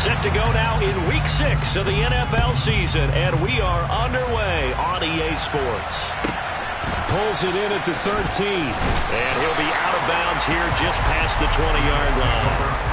Set to go now in Week 6 of the NFL season, and we are underway on EA Sports. Pulls it in at the 13. And he'll be out of bounds here just past the 20-yard line.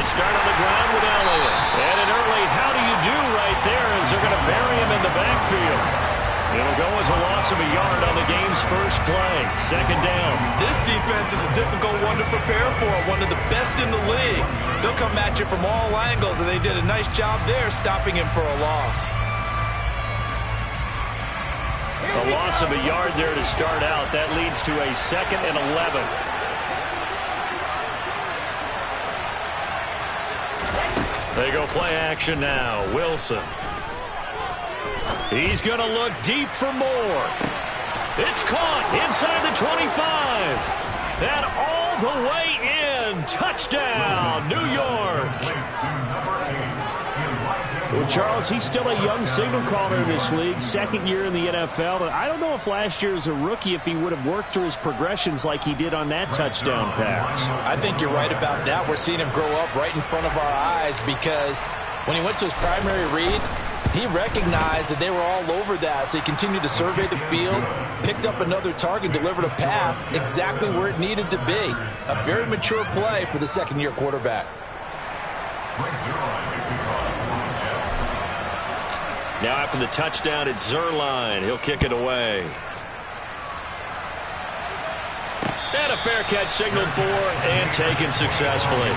Start on the ground with Elliott. And an early how do you do right there as they're going to bury him in the backfield. It'll go as a loss of a yard on the game's first play. Second down. This defense is a difficult one to prepare for, one of the best in the league. They'll come at you from all angles, and they did a nice job there stopping him for a loss. A loss of a yard there to start out. That leads to a 2nd and 11. They go play action now. Wilson. He's going to look deep for more. It's caught inside the 25. And all the way in. Touchdown, New York. Well, Charles, he's still a young signal caller in this league, second year in the NFL. But I don't know if last year as a rookie, if he would have worked through his progressions like he did on that touchdown pass. I think you're right about that. We're seeing him grow up right in front of our eyes because when he went to his primary read, he recognized that they were all over that. So he continued to survey the field, picked up another target, delivered a pass exactly where it needed to be. A very mature play for the second-year quarterback. Now after the touchdown, it's Zuerlein. He'll kick it away. And a fair catch signaled for and taken successfully.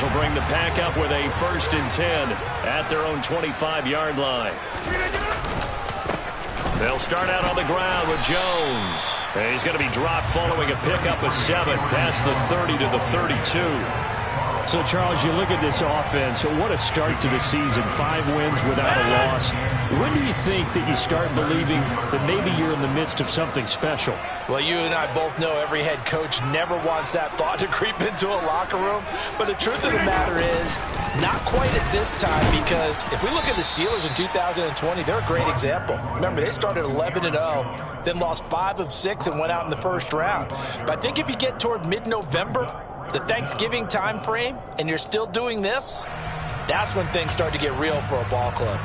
Will bring the pack up with a 1st and 10 at their own 25-yard line. They'll start out on the ground with Jones. And he's going to be dropped following a pickup of 7 past the 30 to the 32. So, Charles, you look at this offense, what a start to the season. 5 wins without a loss. When do you think that you start believing that maybe you're in the midst of something special? Well, you and I both know every head coach never wants that thought to creep into a locker room. But the truth of the matter is, not quite at this time, because if we look at the Steelers in 2020, they're a great example. Remember, they started 11-0, then lost 5 of 6 and went out in the first round. But I think if you get toward mid-November, the Thanksgiving time frame, and you're still doing this, that's when things start to get real for a ball club.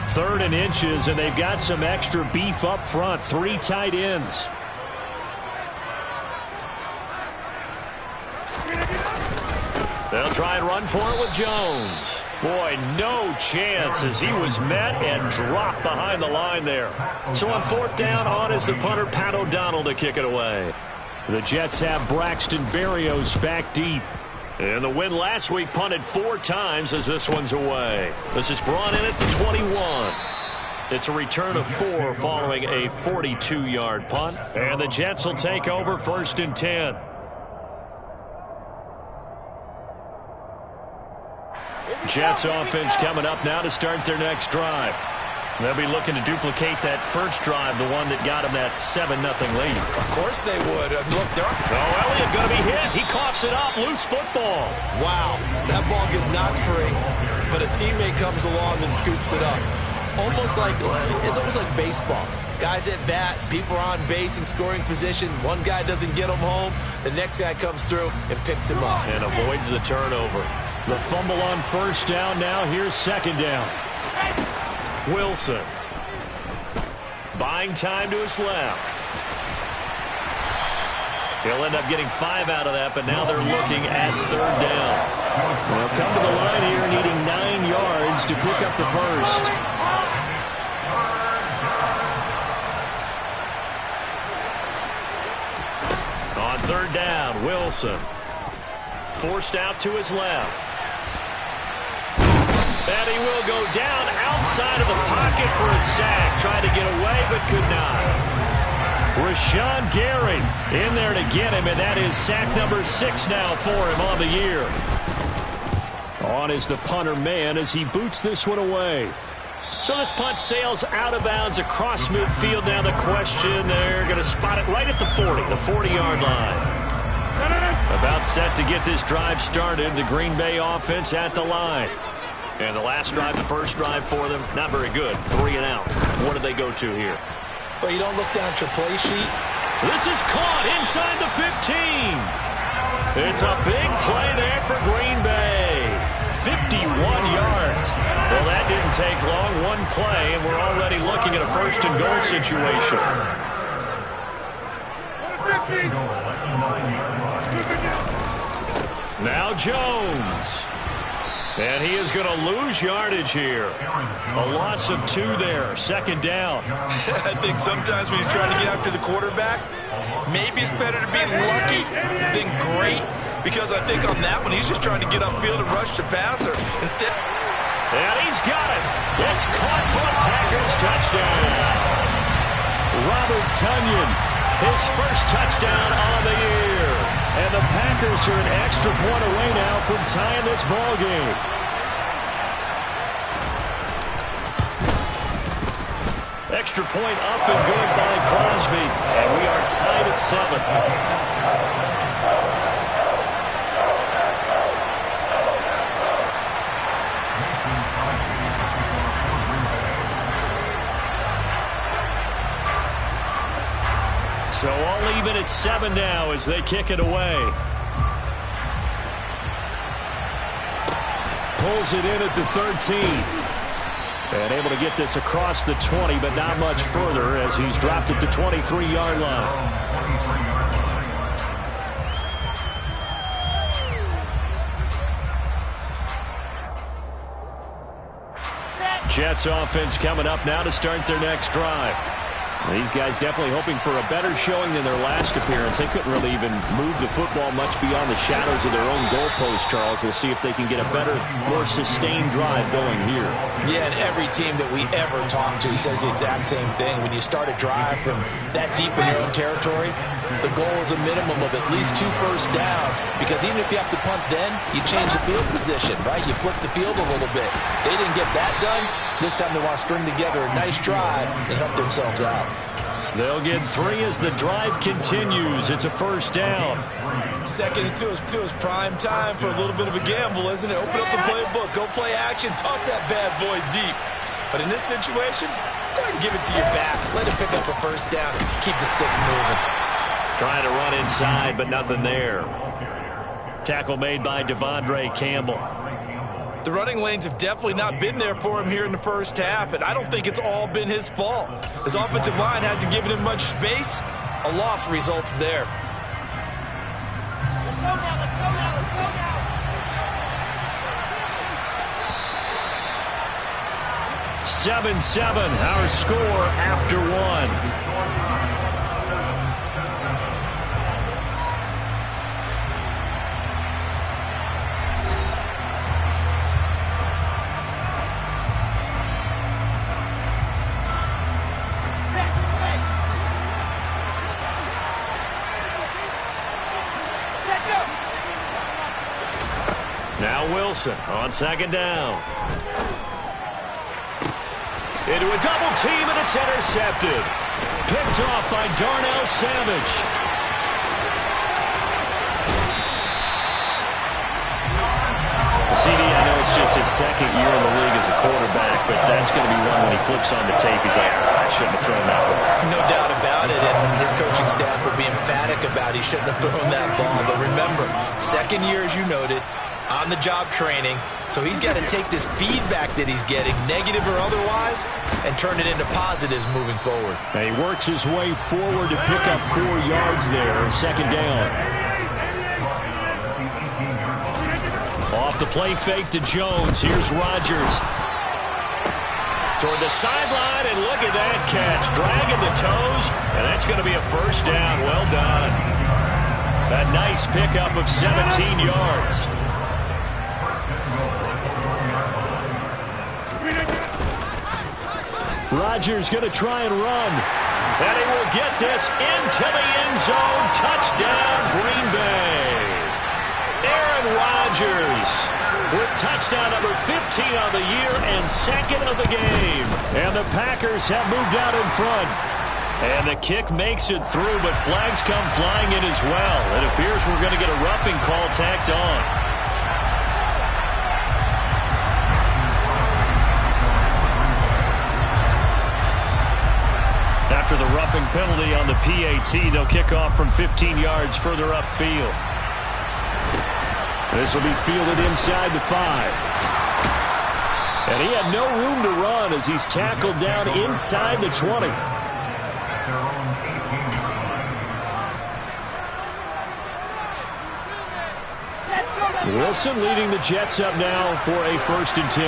3rd and inches, and they've got some extra beef up front. 3 tight ends. They'll try and run for it with Jones. Boy, no chance as he was met and dropped behind the line there. So on 4th down, on is the punter, Pat O'Donnell, to kick it away. The Jets have Braxton Berrios back deep. And the win last week punted 4 times as this one's away. This is brought in at the 21. It's a return of 4 following a 42-yard punt. And the Jets will take over 1st and 10. Jets offense coming up now to start their next drive. They'll be looking to duplicate that first drive, the one that got them that 7-0 lead. Of course they would. Look, Elliott going to be hit. He coughs it up. Loose football. Wow, that ball gets knocked free, but a teammate comes along and scoops it up. It's almost like baseball. Guys at bat, people are on base in scoring position. One guy doesn't get him home. The next guy comes through and picks him up. And avoids the turnover. The fumble on 1st down. Now here's 2nd down. Wilson. Buying time to his left. He'll end up getting 5 out of that, but now they're looking at 3rd down. They'll come to the line here needing 9 yards to pick up the first. On 3rd down, Wilson. Forced out to his left. And he will go down outside of the pocket for a sack. Tried to get away, but could not. Rashawn Gary in there to get him, and that is sack number 6 now for him on the year. On is the punter man as he boots this one away. So this punt sails out of bounds across midfield. Now the question, they're going to spot it right at the 40, the 40-yard line. About set to get this drive started. The Green Bay offense at the line. And the last drive, the first drive for them, not very good. 3 and out. What do they go to here? Well, you don't look down at your play sheet. This is caught inside the 15. It's a big play there for Green Bay. 51 yards. Well, that didn't take long. One play, and we're already looking at a 1st and goal situation. Now Jones. And he is going to lose yardage here. A loss of 2 there. 2nd down. I think sometimes when you're trying to get after the quarterback, maybe it's better to be lucky than great. Because I think on that one, he's just trying to get upfield and rush the passer. Instead. And he's got it. It's caught for a Packers touchdown. Robert Tonyan, his first touchdown on the year. And the Packers are an extra point away now from tying this ball game. Extra point up and good by Crosby. And we are tied at 7. So all even at 7 now as they kick it away. Pulls it in at the 13. And able to get this across the 20, but not much further as he's dropped at the 23-yard line. Jets offense coming up now to start their next drive. These guys definitely hoping for a better showing than their last appearance. They couldn't really even move the football much beyond the shadows of their own goalpost, Charles. We'll see if they can get a better, more sustained drive going here. Yeah, and every team that we ever talk to says the exact same thing. When you start a drive from that deep in your own territory, the goal is a minimum of at least 2 first downs, because even if you have to punt then, you change the field position, right? You flip the field a little bit. They didn't get that done. This time they want to string together a nice drive and help themselves out. They'll get 3 as the drive continues. It's a first down. 2nd and 2 is prime time for a little bit of a gamble, isn't it? Open up the playbook, go play action, toss that bad boy deep. But in this situation, go ahead and give it to your back. Let him pick up a first down and keep the sticks moving. Trying to run inside, but nothing there. Tackle made by Devondre Campbell. The running lanes have definitely not been there for him here in the first half, and I don't think it's all been his fault. His offensive line hasn't given him much space. A loss results there. Let's go now, let's go now, let's go now. 7-7, our score after one. Now Wilson on second down. Into a double team, and it's intercepted. Picked off by Darnell Savage. CD, I know it's just his second year in the league as a quarterback, but that's going to be one when he flips on the tape. He's like, I shouldn't have thrown that one. No doubt about it, and his coaching staff will be emphatic about he shouldn't have thrown that ball. But remember, second year, as you noted, on-the-job training, so he's got to take this feedback that he's getting, negative or otherwise, and turn it into positives moving forward. And he works his way forward to pick up 4 yards there, second down. Off the play fake to Jones. Here's Rodgers. Toward the sideline, and look at that catch. Dragging the toes, and that's going to be a first down. Well done. A nice pickup of 17 yards. Rodgers going to try and run. And he will get this into the end zone. Touchdown, Green Bay. Aaron Rodgers with touchdown number 15 on the year and second of the game. And the Packers have moved out in front. And the kick makes it through, but flags come flying in as well. It appears we're going to get a roughing call tacked on. After the roughing penalty on the PAT, they'll kick off from 15 yards further upfield. This will be fielded inside the 5. And he had no room to run as he's tackled down inside the 20. Wilson leading the Jets up now for a 1st and 10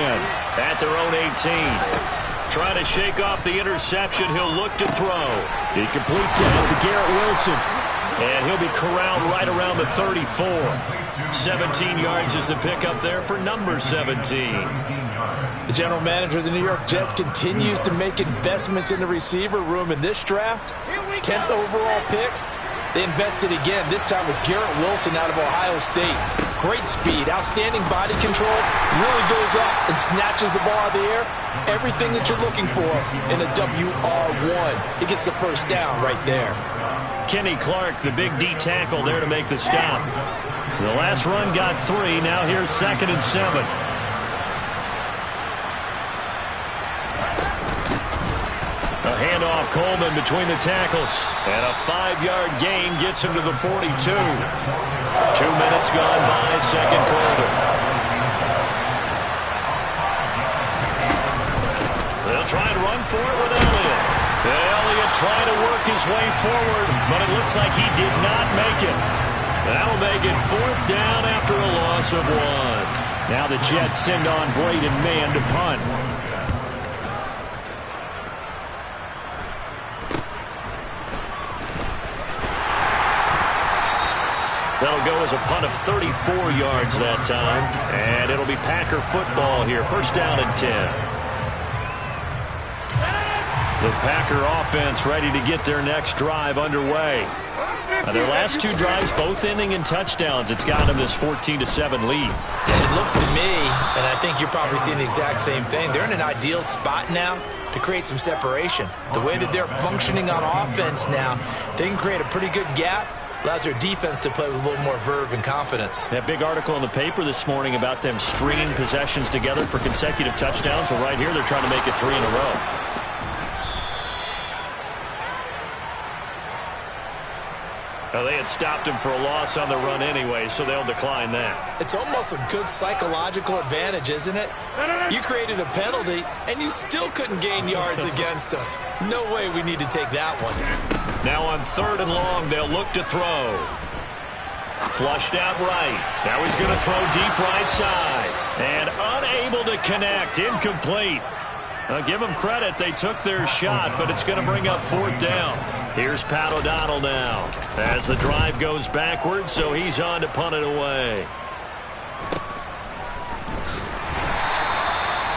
at their own 18. Trying to shake off the interception. He'll look to throw. He completes that to Garrett Wilson. And he'll be corralled right around the 34. 17 yards is the pickup there for number 17. The general manager of the New York Jets continues to make investments in the receiver room in this draft. 10th overall pick. They invested again, this time with Garrett Wilson out of Ohio State. Great speed, outstanding body control, really goes up and snatches the ball out of the air. Everything that you're looking for in a WR1. He gets the first down right there. Kenny Clark, the big D tackle there to make the stop. The last run got 3. Now here's 2nd and 7. A handoff, Coleman between the tackles. And a 5-yard gain gets him to the 42. 2 minutes gone by, second quarter. They'll try and run for it with Elliott. Elliott trying to work his way forward, but it looks like he did not make it. That'll make it 4th down after a loss of 1. Now the Jets send on Braden Mann to punt. That'll go as a punt of 34 yards that time. And it'll be Packer football here. 1st down and 10. The Packer offense ready to get their next drive underway. Their last 2 drives both ending in touchdowns. It's got them this 14-7 lead. It looks to me, and I think you're probably seeing the exact same thing, they're in an ideal spot now to create some separation. The way that they're functioning on offense now, they can create a pretty good gap. Allows their defense to play with a little more verve and confidence. That big article in the paper this morning about them stringing possessions together for consecutive touchdowns. Well, right here, they're trying to make it 3 in a row. Well, they had stopped him for a loss on the run anyway, so they'll decline that. It's almost a good psychological advantage, isn't it? You created a penalty, and you still couldn't gain yards against us. No way we need to take that one. Now on 3rd and long, they'll look to throw. Flushed out right. Now he's going to throw deep right side. And unable to connect. Incomplete. Give them credit. They took their shot, but it's going to bring up 4th down. Here's Pat O'Donnell now as the drive goes backwards, so he's on to punt it away.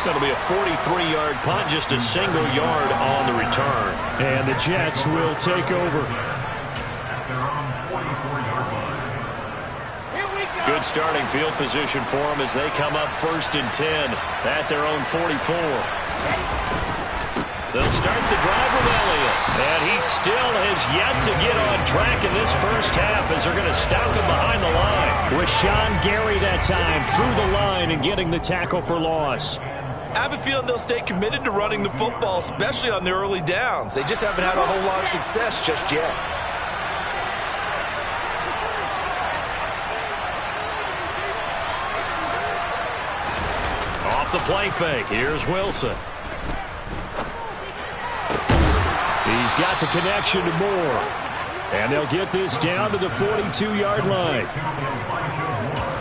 That'll be a 43-yard punt, just a single yard on the return. And the Jets will take over. Good starting field position for them as they come up 1st and 10 at their own 44. They'll start the drive with Elliott, and he still has yet to get on track in this first half as they're going to stop him behind the line. With Sean Gary that time through the line and getting the tackle for loss. I have a feeling they'll stay committed to running the football, especially on the early downs. They just haven't had a whole lot of success just yet. Off the play fake, here's Wilson. He's got the connection to Moore. And they'll get this down to the 42-yard line.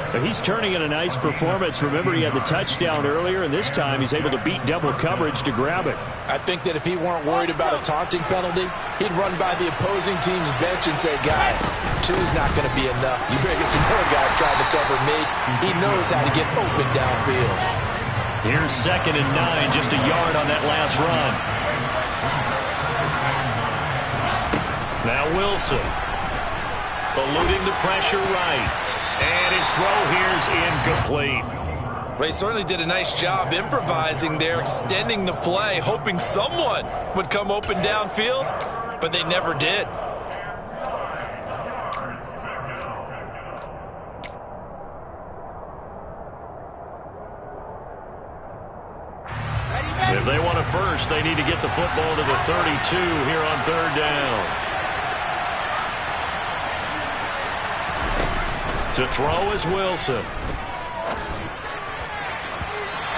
But he's turning in a nice performance. Remember, he had the touchdown earlier, and this time he's able to beat double coverage to grab it. I think that if he weren't worried about a taunting penalty, he'd run by the opposing team's bench and say, guys, 2's not going to be enough. You better get some more guys trying to cover me. He knows how to get open downfield. Here's 2nd and 9, just a yard on that last run. Now Wilson, eluding the pressure right. And his throw here's incomplete. Well, he certainly did a nice job improvising there, extending the play, hoping someone would come open downfield, but they never did. If they want a first, they need to get the football to the 32 here on 3rd down. To throw is Wilson.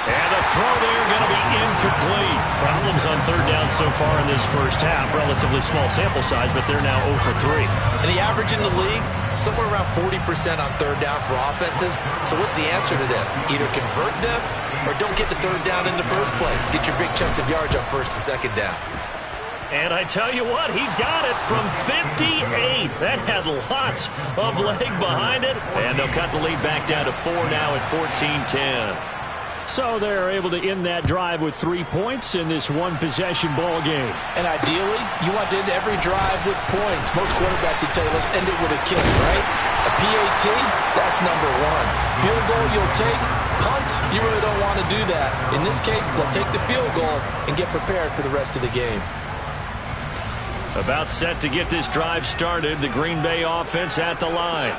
And the throw there going to be incomplete. Problems on 3rd down so far in this first half. Relatively small sample size, but they're now 0 for 3. And the average in the league, somewhere around 40% on 3rd down for offenses. So what's the answer to this? Either convert them or don't get the 3rd down in the first place. Get your big chunks of yards on 1st and 2nd down. And I tell you what, he got it from 58. That had lots of leg behind it. And they'll cut the lead back down to 4 now at 14-10. So they're able to end that drive with 3 points in this one-possession ball game. And ideally, you want to end every drive with points. Most quarterbacks would tell you, let's end it with a kick, right? A PAT, that's number 1. Field goal you'll take. Punts, you really don't want to do that. In this case, they'll take the field goal and get prepared for the rest of the game. About set to get this drive started. The Green Bay offense at the line.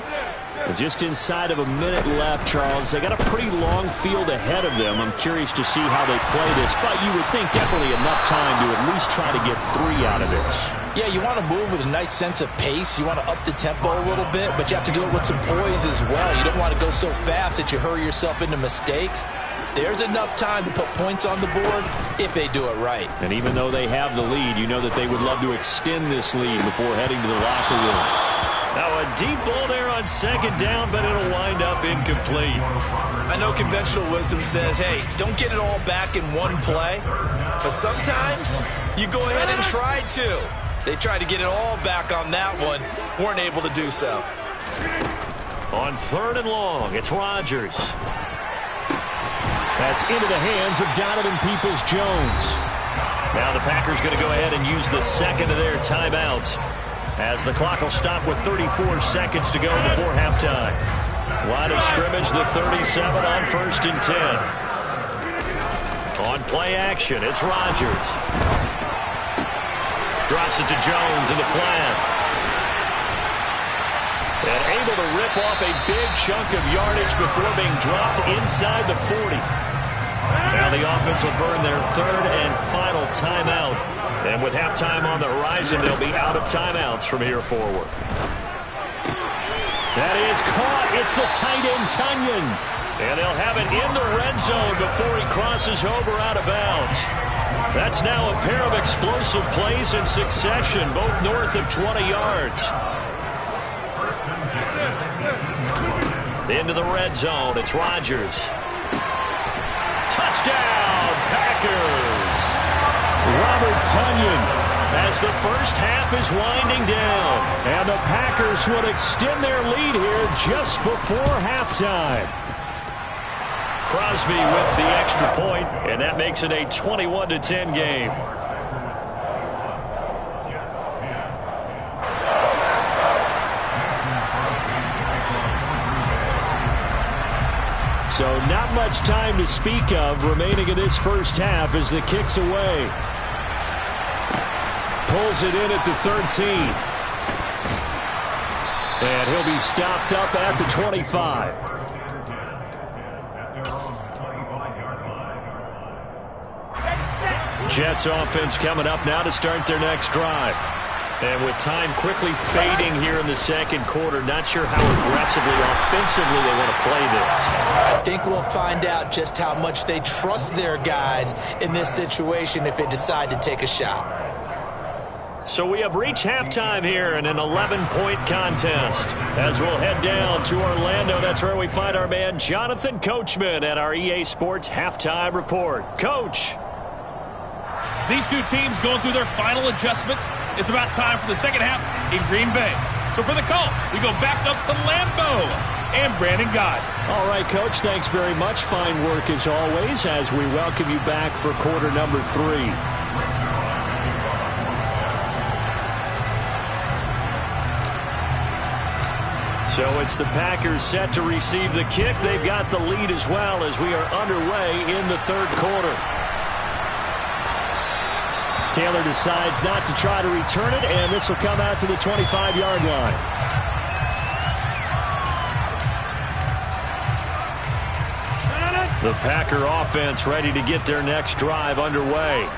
Just inside of a minute left, Charles. They got a pretty long field ahead of them. I'm curious to see how they play this, but you would think definitely enough time to at least try to get 3 out of this. Yeah, you want to move with a nice sense of pace. You want to up the tempo a little bit, but you have to do it with some poise as well. You don't want to go so fast that you hurry yourself into mistakes. There's enough time to put points on the board if they do it right. And even though they have the lead, you know that they would love to extend this lead before heading to the locker room. Now a deep ball there on 2nd down, but it'll wind up incomplete. I know conventional wisdom says, hey, don't get it all back in one play. But sometimes you go ahead and try to. They tried to get it all back on that one. Weren't able to do so. On 3rd and long, it's Rodgers. That's into the hands of Donovan Peoples-Jones. Now the Packers going to go ahead and use the 2nd of their timeouts, as the clock will stop with 34 seconds to go before halftime. Line of scrimmage, the 37 on 1st and 10. On play action, it's Rodgers. Drops it to Jones in the flat. And able to rip off a big chunk of yardage before being dropped inside the 40. Now the offense will burn their 3rd and final timeout. And with halftime on the horizon, they'll be out of timeouts from here forward. That is caught. It's the tight end, Tunyon. And they'll have it in the red zone before he crosses over out of bounds. That's now a pair of explosive plays in succession, both north of 20 yards. Into the red zone, it's Rodgers. Touchdown, Packers! Robert Tonyan. As the first half is winding down. And the Packers would extend their lead here just before halftime. Crosby with the extra point, and that makes it a 21-10 game. So not much time to speak of remaining in this first half as the kick's away. Pulls it in at the 13. And he'll be stopped up at the 25. Jets offense coming up now to start their next drive. And with time quickly fading here in the second quarter, not sure how aggressively, offensively they want to play this. I think we'll find out just how much they trust their guys in this situation if they decide to take a shot. So we have reached halftime here in an 11-point contest. As we'll head down to Orlando, that's where we find our man Jonathan Coachman at our EA Sports Halftime Report. Coach. These two teams going through their final adjustments. It's about time for the second half in Green Bay. So for the call, we go back up to Lambeau and Brandon Gotti. All right, Coach, thanks very much. Fine work as always as we welcome you back for quarter number 3. So it's the Packers set to receive the kick. They've got the lead as well as we are underway in the third quarter. Taylor decides not to try to return it, and this will come out to the 25-yard line. The Packer offense ready to get their next drive underway.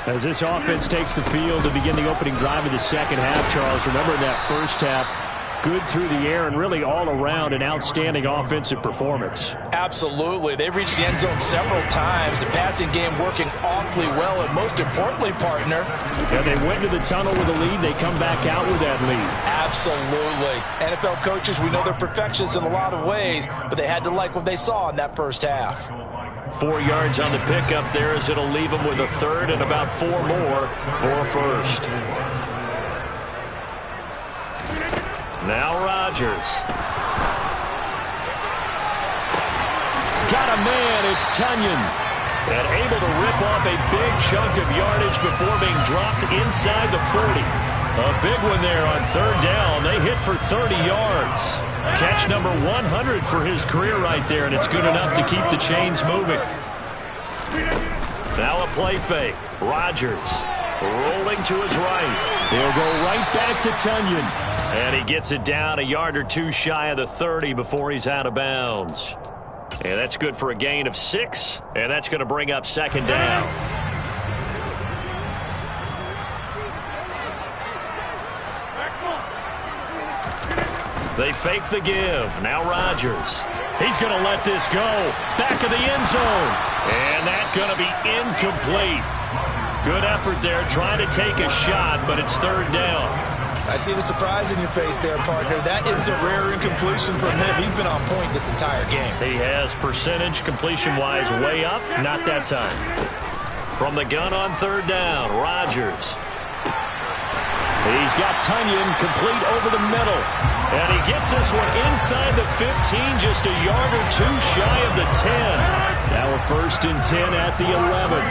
As this offense takes the field to begin the opening drive of the second half, Charles, remember in that first half, good through the air and really all around an outstanding offensive performance. Absolutely. They reached the end zone several times. The passing game working awfully well, and most importantly, partner. Yeah, they went to the tunnel with a lead. They come back out with that lead. Absolutely. NFL coaches, we know they're perfectionists in a lot of ways, but they had to like what they saw in that first half. 4 yards on the pickup there as it'll leave them with a third and about 4 more for a first. Now Rodgers. Got a man, it's Tonyan. And able to rip off a big chunk of yardage before being dropped inside the 40. A big one there on third down. They hit for 30 yards. Catch number 100 for his career right there, and it's good enough to keep the chains moving. Now a play fake. Rodgers rolling to his right. He'll go right back to Tonyan. And he gets it down a yard or two shy of the 30 before he's out of bounds. And that's good for a gain of 6. And that's going to bring up second down. They fake the give. Now Rodgers. He's going to let this go. Back of the end zone. And that's going to be incomplete. Good effort there trying to take a shot, but it's third down. I see the surprise in your face there, partner. That is a rare incompletion from him. He's been on point this entire game. He has percentage completion-wise way up. Not that time. From the gun on third down, Rodgers. He's got Tonyan complete over the middle. And he gets this one inside the 15, just a yard or two shy of the 10. Now a 1st and 10 at the 11.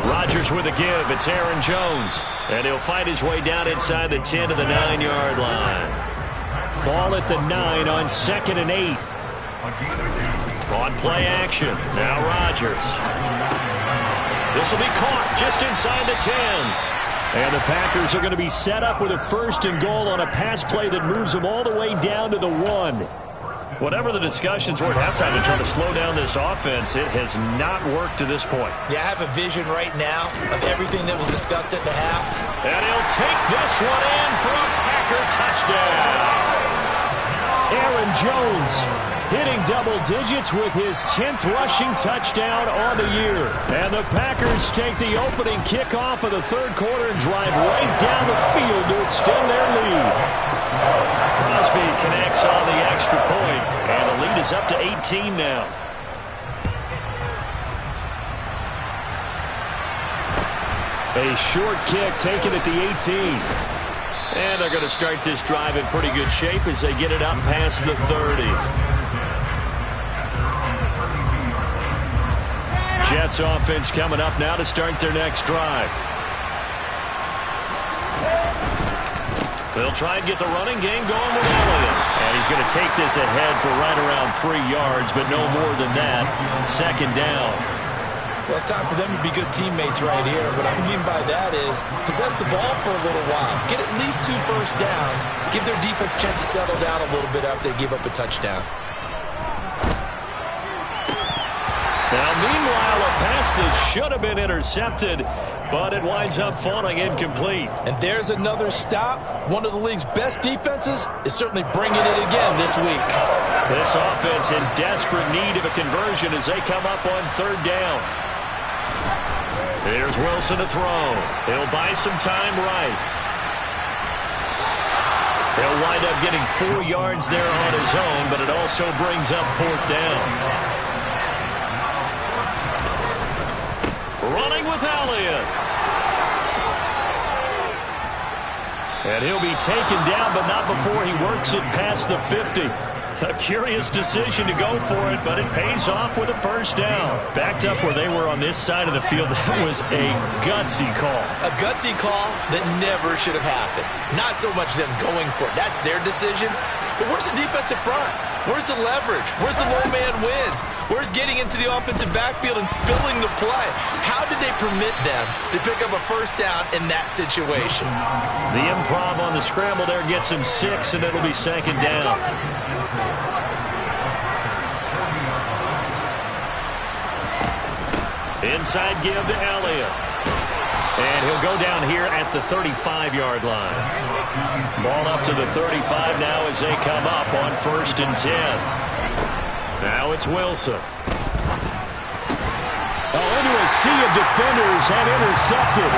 Rodgers with a give. It's Aaron Jones. And he'll fight his way down inside the 10 to the 9-yard line. Ball at the 9 on 2nd and 8. On play action. Now Rodgers. This will be caught just inside the 10. And the Packers are going to be set up with a 1st and goal on a pass play that moves them all the way down to the 1. Whatever the discussions were at halftime to try to slow down this offense, it has not worked to this point. Yeah, I have a vision right now of everything that was discussed at the half. And he'll take this one in for a Packer touchdown. Aaron Jones hitting double digits with his 10th rushing touchdown on the year. And the Packers take the opening kickoff of the third quarter and drive right down the field to extend their lead. Crosby connects on the extra point, and the lead is up to 18 now. A short kick taken at the 18. And they're going to start this drive in pretty good shape as they get it up past the 30. Jets offense coming up now to start their next drive. They'll try and get the running game going with Elliott. And he's going to take this ahead for right around 3 yards, but no more than that. Second down. Well, it's time for them to be good teammates right here. What I mean by that is possess the ball for a little while. Get at least 2 first downs. Give their defense a chance to settle down a little bit after they give up a touchdown. Now, meanwhile, a pass that should have been intercepted, but it winds up falling incomplete. And there's another stop. One of the league's best defenses is certainly bringing it again this week. This offense in desperate need of a conversion as they come up on third down. Here's Wilson to throw. He'll buy some time right. He'll wind up getting 4 yards there on his own, but it also brings up fourth down. Running with Elliott. And he'll be taken down, but not before he works it past the 50. A curious decision to go for it, but it pays off with a first down. Backed up where they were on this side of the field, that was a gutsy call. A gutsy call that never should have happened. Not so much them going for it. That's their decision. But where's the defensive front? Where's the leverage? Where's the low man wins? Where's getting into the offensive backfield and spilling the play? How did they permit them to pick up a first down in that situation? The improv on the scramble there gets him 6, and it'll be second down. Inside give to Elliott. And he'll go down here at the 35-yard line. Ball up to the 35 now as they come up on 1st and 10. Now it's Wilson. Into a sea of defenders and intercepted.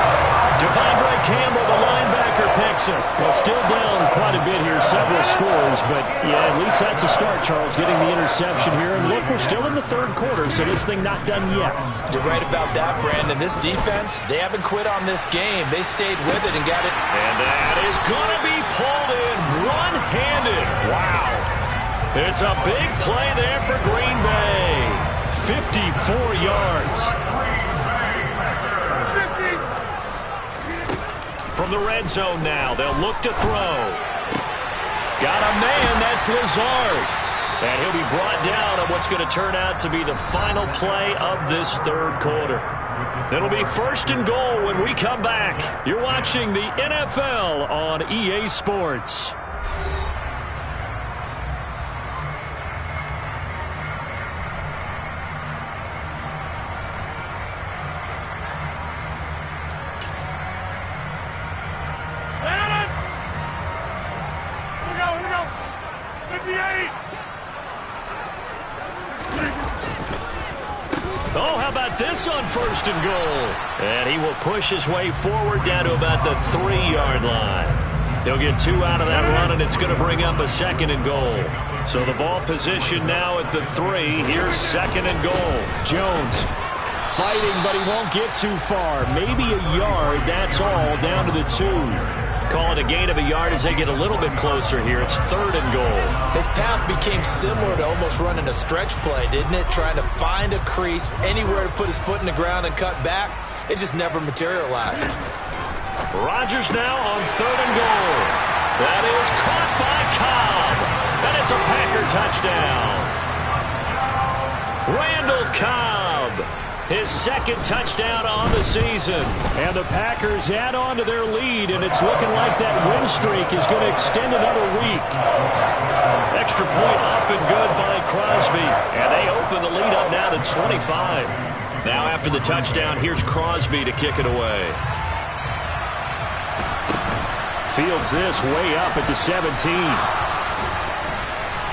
Devondre Campbell, the linebacker, picks it. Well, still down quite a bit here, several scores, but yeah, at least that's a start, Charles, getting the interception here. And look, we're still in the third quarter, so this thing not done yet. You're right about that, Brandon. This defense, they haven't quit on this game. They stayed with it and got it. And that is going to be pulled in one-handed. Wow. It's a big play there for Green Bay. 54 yards. From the red zone now, they'll look to throw. Got a man, that's Lazard. And he'll be brought down on what's going to turn out to be the final play of this third quarter. It'll be 1st and goal when we come back. You're watching the NFL on EA Sports. Oh, how about this on 1st and goal? And he will push his way forward down to about the 3-yard line. He'll get 2 out of that run, and it's going to bring up a 2nd and goal. So the ball position now at the 3. Here's 2nd and goal. Jones fighting, but he won't get too far. Maybe a yard, that's all, down to the 2. Call it a gain of a yard as they get a little bit closer here. It's 3rd and goal. His path became similar to almost running a stretch play, didn't it? Trying to find a crease, anywhere to put his foot in the ground and cut back. It just never materialized. Rodgers now on 3rd and goal. That is caught by Cobb. And it's a Packer touchdown. Randall Cobb. His 2nd touchdown on the season. And the Packers add on to their lead, and it's looking like that win streak is going to extend another week. Extra point up and good by Crosby. And they open the lead up now to 25. Now after the touchdown, here's Crosby to kick it away. Fields this way up at the 17.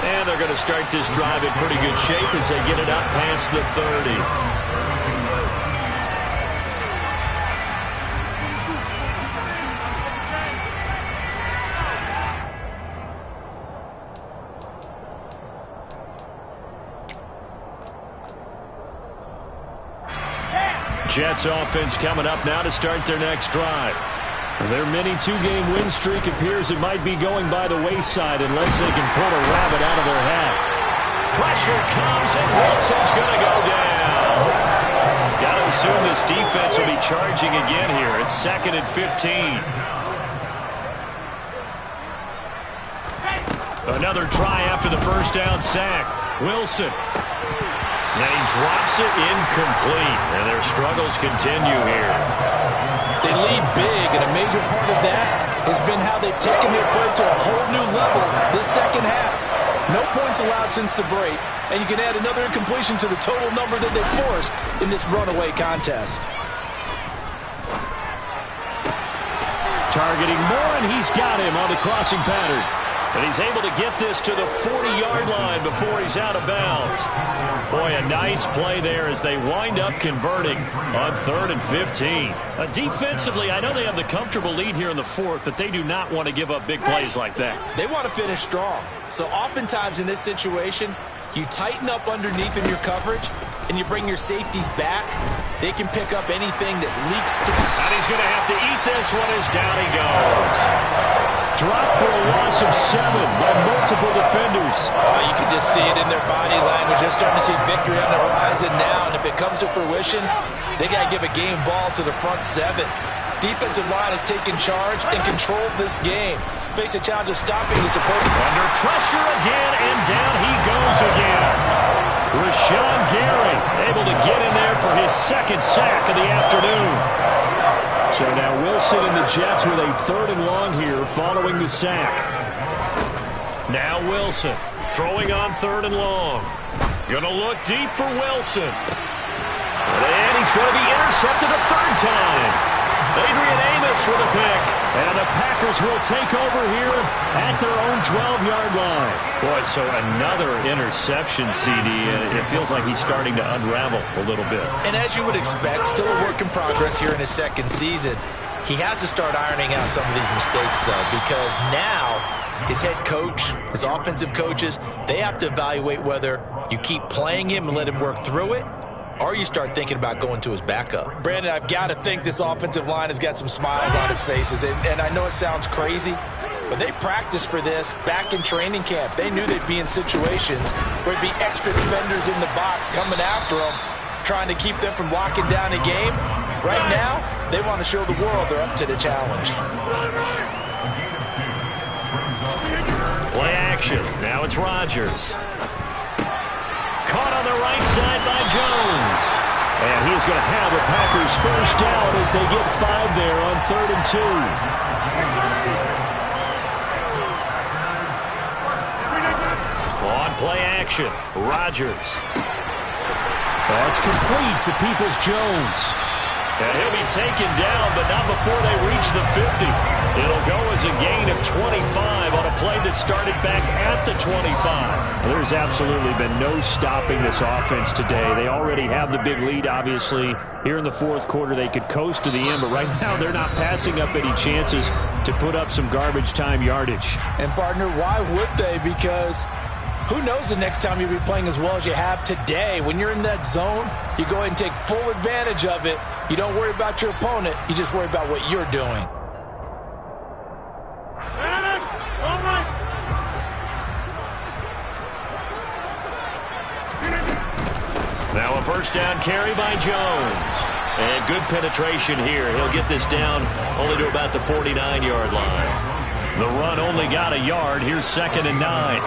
And they're going to start this drive in pretty good shape as they get it up past the 30. Jets offense coming up now to start their next drive. Their mini two-game win streak appears it might be going by the wayside unless they can pull a rabbit out of their hat. Pressure comes, and Wilson's going to go down. Got to assume this defense will be charging again here. It's 2nd and 15. Another try after the first down sack. Wilson. And he drops it incomplete. And their struggles continue here. They lead big, and a major part of that has been how they've taken their play to a whole new level this second half. No points allowed since the break, and you can add another incompletion to the total number that they've forced in this runaway contest. Targeting Moore, and he's got him on the crossing pattern. And he's able to get this to the 40-yard line before he's out of bounds. Boy, a nice play there as they wind up converting on 3rd and 15. Defensively, I know they have the comfortable lead here in the 4th, but they do not want to give up big plays like that. They want to finish strong. So oftentimes in this situation, you tighten up underneath in your coverage, and you bring your safeties back. They can pick up anything that leaks through. And he's going to have to eat this one as down he goes. Dropped for a loss of 7 by multiple defenders. You can just see it in their body language. They're starting to see victory on the horizon now, and if it comes to fruition, they got to give a game ball to the front 7. Defensive line has taken charge and controlled this game. Face a challenge of stopping this opponent. Under pressure again, and down he goes again. Rashawn Gary able to get in there for his 2nd sack of the afternoon. So now Wilson and the Jets with a 3rd and long here following the sack. Now Wilson throwing on 3rd and long. Gonna look deep for Wilson. And he's going to be intercepted a 3rd time. Adrian Amos with a pick. And the Packers will take over here at their own 12-yard line. Boy, so another interception, CD, and it feels like he's starting to unravel a little bit. And as you would expect, still a work in progress here in his 2nd season. He has to start ironing out some of these mistakes, though, because now his head coach, his offensive coaches, they have to evaluate whether you keep playing him and let him work through it, or you start thinking about going to his backup. Brandon, I've got to think this offensive line has got some smiles on its faces. And I know it sounds crazy, but they practiced for this back in training camp. They knew they'd be in situations where there'd be extra defenders in the box coming after them, trying to keep them from locking down a game. Right now, they want to show the world they're up to the challenge. Play action. Now it's Rodgers. Caught on the right side by Jones. And he's going to have the Packers first down as they get 5 there on 3rd and 2. On play action, Rodgers. That's complete to Peoples-Jones. And he'll be taken down, but not before they reach the 50. It'll go as a gain of 25 on a play that started back at the 25. There's absolutely been no stopping this offense today. They already have the big lead, obviously. Here in the 4th quarter, they could coast to the end, but right now they're not passing up any chances to put up some garbage time yardage. And, partner, why would they? Because who knows the next time you'll be playing as well as you have today. When you're in that zone, you go ahead and take full advantage of it. You don't worry about your opponent. You just worry about what you're doing. Now a first down carry by Jones. And good penetration here. He'll get this down only to about the 49-yard line. The run only got a yard. Here's 2nd and 9.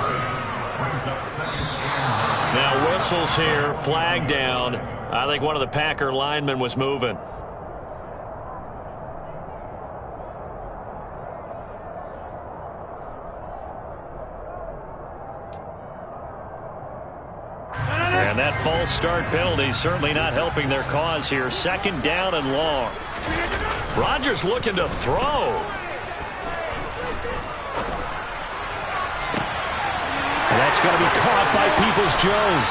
Now whistles here, flag down. I think one of the Packer linemen was moving. And that false start penalty certainly not helping their cause here. 2nd down and long. Rodgers looking to throw. And that's going to be caught by Peoples-Jones.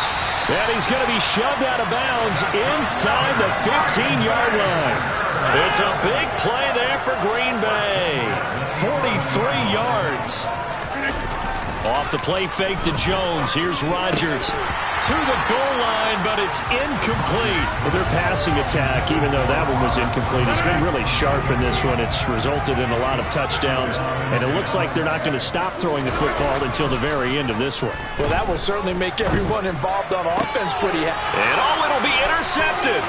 And he's going to be shoved out of bounds inside the 15-yard line. It's a big play there for Green Bay. 43 yards. Off the play fake to Jones. Here's Rodgers to the goal line, but it's incomplete. Well, their passing attack, even though that one was incomplete, has been really sharp in this one. It's resulted in a lot of touchdowns, and it looks like they're not going to stop throwing the football until the very end of this one. Well, that will certainly make everyone involved on offense pretty happy. And it'll be intercepted.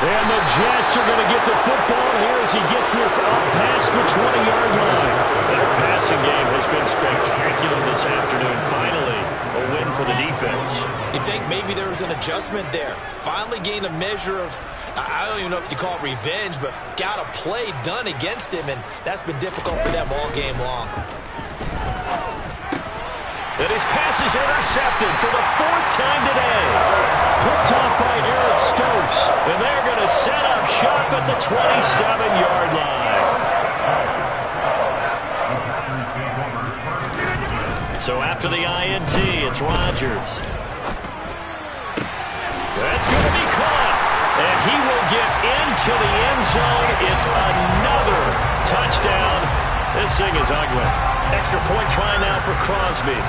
And the Jets are going to get the football here as he gets this up past the 20-yard line. Their passing game has been spectacular this afternoon. Finally, a win for the defense. You think maybe there was an adjustment there. Finally gained a measure of, I don't even know if you call it revenge, but got a play done against him, and that's been difficult for them all game long. And his pass is intercepted for the 4th time today. Picked off by Eric Stokes. And they're going to set up shop at the 27-yard line. So after the INT, it's Rodgers. That's going to be caught. And he will get into the end zone. It's another touchdown. This thing is ugly. Extra point try now for Crosby.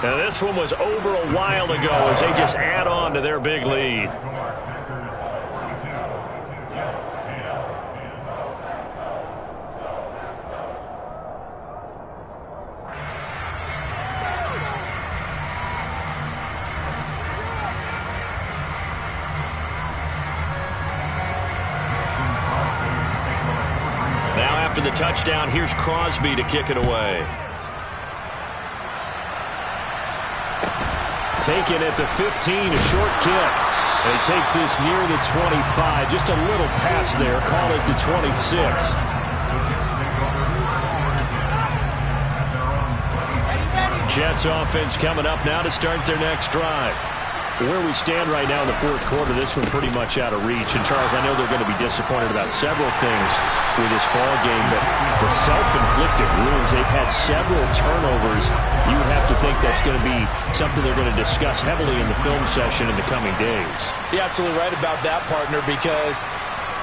Now this one was over a while ago as they just add on to their big lead. Now after the touchdown, here's Crosby to kick it away. Taken at the 15, a short kick. And he takes this near the 25. Just a little pass there. Call it the 26. Jets offense coming up now to start their next drive. Where we stand right now in the fourth quarter, this one pretty much out of reach. And, Charles, I know they're going to be disappointed about several things with this ball game, but the self-inflicted wounds, they've had several turnovers. You would have to think that's going to be something they're going to discuss heavily in the film session in the coming days. You're absolutely right about that, partner, because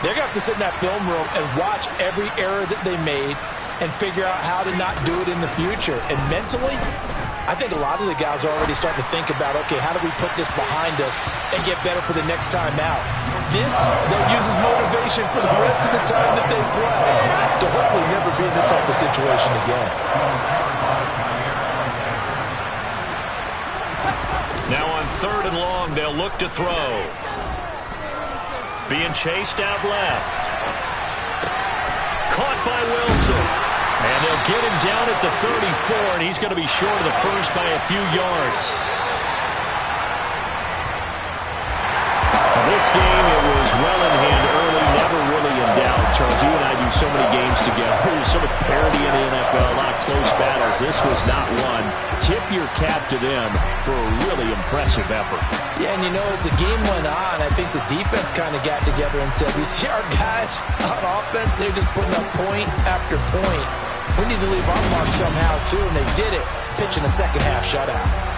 they're going to have to sit in that film room and watch every error that they made and figure out how to not do it in the future. And mentally, I think a lot of the guys are already starting to think about, okay, how do we put this behind us and get better for the next time out? This, they'll use as motivation for the rest of the time that they play to hopefully never be in this type of situation again. Now on 3rd and long, they'll look to throw. Being chased out left. Caught by Wilson. And they'll get him down at the 34, and he's going to be short of the first by a few yards. This game, it was well in hand early, never really in doubt. Charles, you and I do so many games together. There's so much parity in the NFL, a lot of close battles. This was not one. Tip your cap to them for a really impressive effort. Yeah, and you know, as the game went on, I think the defense kind of got together and said, we see our guys on offense, they're just putting up point after point. We need to leave our mark somehow, too, and they did it, pitching a second-half shutout.